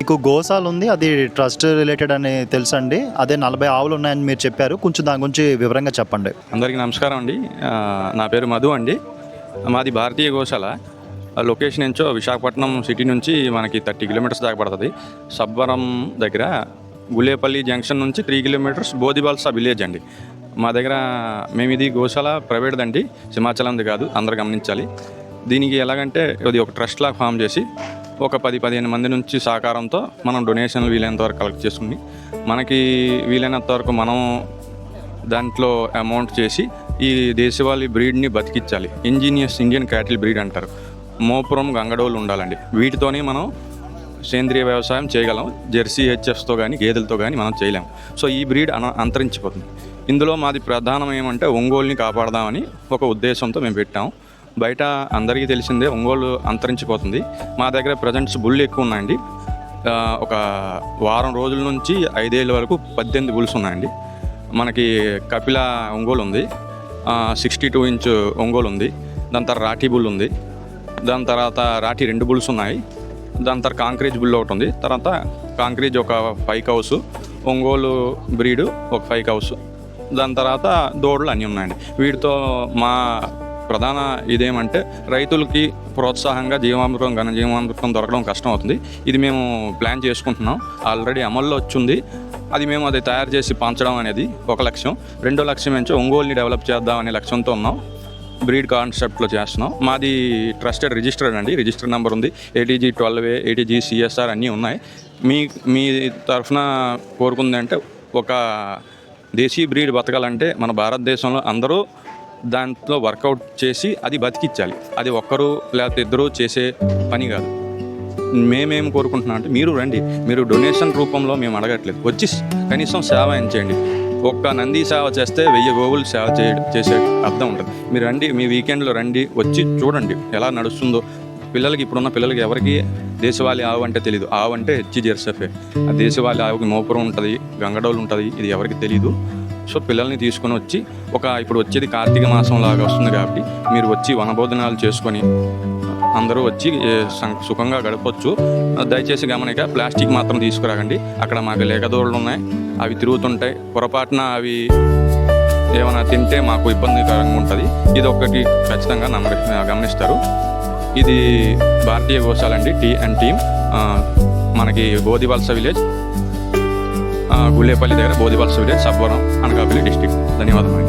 మీకు గోశాల ఉంది, అది ట్రస్ట్ రిలేటెడ్ అని తెలుసండి. అదే 40 ఆవులు ఉన్నాయని మీరు చెప్పారు. కొంచెం దాని గురించి వివరంగా చెప్పండి. అందరికీ నమస్కారం అండి. నా పేరు మధు అండి. మాది భారతీయ గోశాల. లొకేషన్ ఏంచో విశాఖపట్నం సిటీ నుంచి మనకి 30 కిలోమీటర్స్ దాకా పడుతుంది. సబ్బవరం దగ్గర గులేపల్లి జంక్షన్ నుంచి 3 కిలోమీటర్స్ బోధిబాల్సా విలేజ్ అండి. మా దగ్గర మేము ఇది గోశాల ప్రైవేట్దండి, సింహాచలంది కాదు, అందరూ గమనించాలి. దీనికి ఎలాగంటే ఇది ఒక ట్రస్ట్ లాగా ఫామ్ చేసి ఒక 10-15 మంది నుంచి సహకారంతో మనం డొనేషన్లు వీలైనంత వరకు కలెక్ట్ చేసుకుని మనకి వీలైనంత వరకు మనం దాంట్లో అమౌంట్ చేసి ఈ దేశవాళీ బ్రీడ్ని బతికించాలి. ఇంజనీయస్ ఇండియన్ క్యాటిల్ బ్రీడ్ అంటారు. మోపురం గంగడోలు ఉండాలండి. వీటితోనే మనం సేంద్రియ వ్యవసాయం చేయగలం. జెర్సీ హెచ్ఎఫ్స్తో కానీ గేదెలతో కానీ మనం చేయలేము. సో ఈ బ్రీడ్ అంతరించిపోతుంది. ఇందులో మాది ప్రధానం ఏమంటే ఒంగోలుని కాపాడదామని ఒక ఉద్దేశంతో మేము పెట్టాము. బయట అందరికీ తెలిసిందే ఒంగోలు అంతరించిపోతుంది. మా దగ్గర ప్రజెంట్స్ బుల్లు ఎక్కువ ఉన్నాయండి. ఒక వారం రోజుల నుంచి 5 ఏళ్ళ వరకు 18 బుల్స్ ఉన్నాయండి. మనకి కపిల ఒంగోలు ఉంది, 62 ఇంచ్ ఒంగోలు ఉంది, దాని తర్వాత రాఠీ బుల్ ఉంది, దాని తర్వాత రాఠీ 2 బుల్స్ ఉన్నాయి, దాని తర్వాత కాంక్రీజ్ బుల్ ఒకటి ఉంది, తర్వాత కాంక్రీజ్ ఒక 5 కౌస్, ఒంగోలు బ్రీడు ఒక 5 కౌస్, దాని తర్వాత దూడలు అన్నీ ఉన్నాయండి. వీటితో మా ప్రధాన ఇదేమంటే రైతులకి ప్రోత్సాహంగా జీవామృతం ఘనజీవామృతం దొరకడం కష్టం అవుతుంది. ఇది మేము ప్లాన్ చేసుకుంటున్నాం. ఆల్రెడీ అమల్లో వచ్చింది. అది తయారు చేసి పంచడం అనేది ఒక లక్ష్యం. రెండో లక్ష్యం ఏంటో ఒంగోలుని డెవలప్ చేద్దాం అనే లక్ష్యంతో ఉన్నాం. బ్రీడ్ కాన్సెప్ట్లో చేస్తున్నాం. మాది ట్రస్టెడ్ రిజిస్టర్డ్ అండి. రిజిస్టర్ నెంబర్ ఉంది, ATG 12A, ATG CSR అన్నీ ఉన్నాయి. మీ తరఫున కోరుకుందంటే ఒక దేశీ బ్రీడ్ బతకాలంటే మన భారతదేశంలో అందరూ దాంట్లో వర్కౌట్ చేసి అది బతికించాలి. అది ఒక్కరు లేకపోతే ఇద్దరు చేసే పని కాదు. మేమేం కోరుకుంటున్నాం అంటే మీరు రండి, మీరు డొనేషన్ రూపంలో మేము అడగట్లేదు, వచ్చి కనీసం సేవ చేయండి. ఒక్క నంది సేవ చేస్తే 1000 గోవులు సేవ చేసే అర్థం ఉంటుంది. మీరు రండి, మీ వీకెండ్లో రండి, వచ్చి చూడండి ఎలా నడుస్తుందో. పిల్లలకి ఇప్పుడున్న పిల్లలకి ఎవరికి దేశవాళీ ఆవు అంటే తెలీదు. ఆవు అంటే HGRSF. ఆ దేశవాళీ ఆవుకి మోపురం ఉంటుంది, గంగడోలు ఉంటుంది, ఇది ఎవరికి తెలీదు. సో పిల్లల్ని తీసుకొని వచ్చి ఇప్పుడు వచ్చేది కార్తీక మాసం లాగా వస్తుంది కాబట్టి మీరు వచ్చి వనభోజనాలు చేసుకొని అందరూ వచ్చి సుఖంగా గడపచ్చు. దయచేసి గమనిక, ప్లాస్టిక్ మాత్రం తీసుకురాకండి. అక్కడ మాకు లేకదోళ్ళు ఉన్నాయి, అవి తిరుగుతుంటాయి. పొరపాటున అవి ఏమైనా తింటే మాకు ఇబ్బందికరంగా ఉంటుంది. ఇది ఒక్కటి ఖచ్చితంగా గమనిస్తారు. ఇది భారతీయ గోశాల అండి, టీమ్. మనకి బోధివలస విలేజ్, గులేపల్లి దగ్గర బోధివలస విలేజ్, సబ్బవరం, అనకాపల్లి డిస్ట్రిక్ట్. ధన్యవాదాలు.